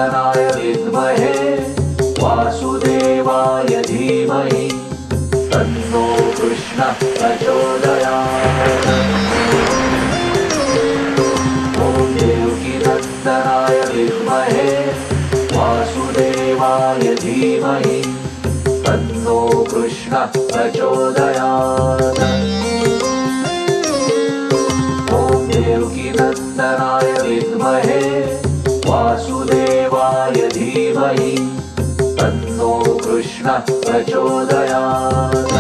देवकीनन्दनाय विद्महे वासुदेवाय धीमहि तन्नो कृष्णः प्रचोदयात्। ॐ देवकीनन्दनाय विद्महे वासुदेवाय धीमहि तन्नो कृष्णः प्रचोदयात्। ॐ देवकीनन्दनाय विद्महे वासुदेवाय धीमहि तन्नो कृष्णः प्रचोदयात्।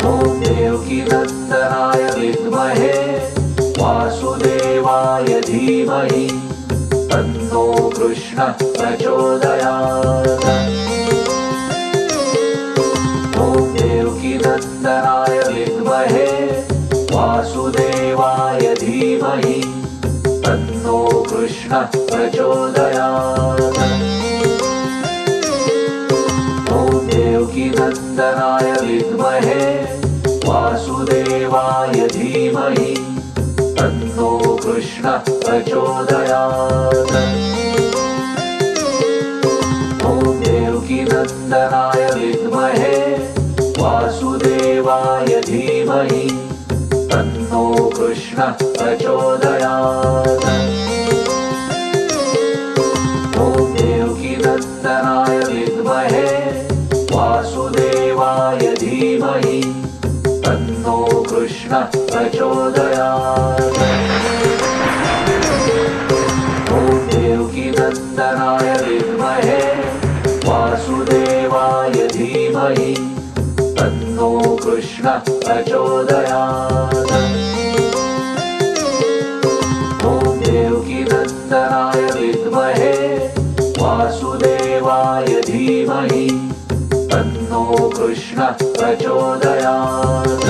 ॐ देवकीनन्दनाय विद्महे वासुदेवाय धीमहि तन्नो कृष्णः प्रचोदयात्। ॐ देवकीनन्दनाय विद्महे वासुदेवाय धीमहि तन्नो कृष्णः प्रचोदयात्। ॐ देवकीनन्दनाय विद्महे वासुदेवाय धीमहि तन्नो कृष्णः प्रचोदयात्। ॐ देवकीनन्दनाय विद्महे वासुदेवाय धीमहि तन्नो कृष्णः प्रचोदयात्। ॐ देवकीनन्दनाय विद्महे वासुदेवाय धीमहि तन्नो कृष्णः प्रचोदयात्। ॐ देवकीनन्दनाय विद्महे वासुदेवाय धीमहि तन्नो कृष्णः प्रचोदयात्। ॐ देवकीनन्दनाय विद्महे वासुदेवाय धीमहि तन्नो कृष्णः प्रचोदयात्।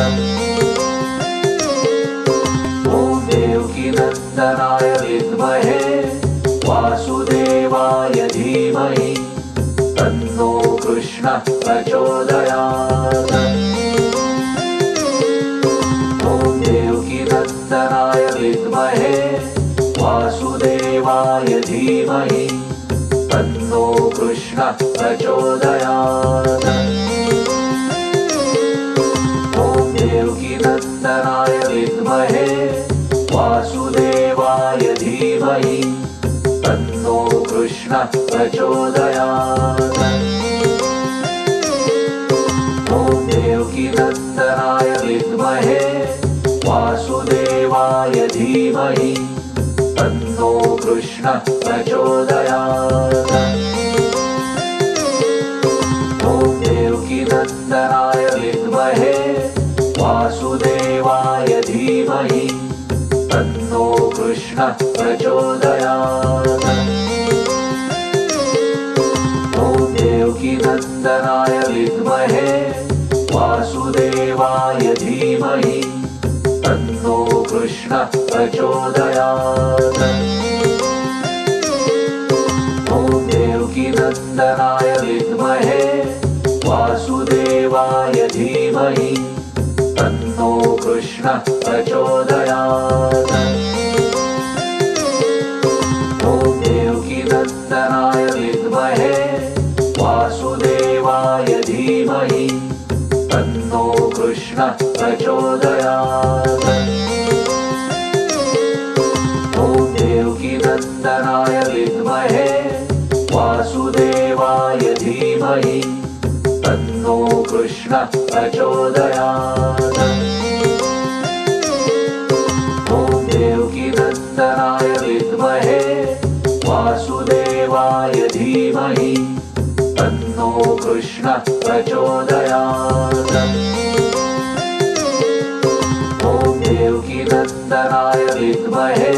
ॐ देवकीनन्दनाय विद्महे वासुदेवाय धीमहि तन्नो कृष्णः प्रचोदयात्। ॐ देवकीनन्दनाय विद्महे वासुदेवाय धीमहि तन्नो कृष्णः प्रचोदयात्। ॐ देवकीनन्दनाय विद्महे वासुदेवाय धीमहि तन्नो कृष्णः प्रचोदयात्। ॐ देवकीनन्दनाय विद्महे वासुदेवाय धीमहि तन्नो कृष्णः प्रचोदयात्। ॐ देवकीनन्दनाय विद्महे वासुदेवाय धीमहि तन्नो कृष्णः प्रचोदयात्। ॐ देवकीनन्दनाय विद्महे वासुदेवाय धीमहि तन्नो कृष्णः प्रचोदयात्। ॐ देवकीनन्दनाय विद्महे वासुदेवाय धीमहि तन्नो कृष्णः प्रचोदयात्। ॐ देवकीनन्दनाय विद्महे वासुदेवाय धीमहि तन्नो कृष्णः प्रचोदयात्। ॐ देवकीनन्दनाय विद्महे वासुदेवाय धीमहि तन्नो कृष्णः प्रचोदयात्। ॐ देवकीनन्दनाय विद्महे वासुदेवाय धीमहि तन्नो कृष्णः प्रचोदयात्। ॐ देवकीनन्दनाय विद्महे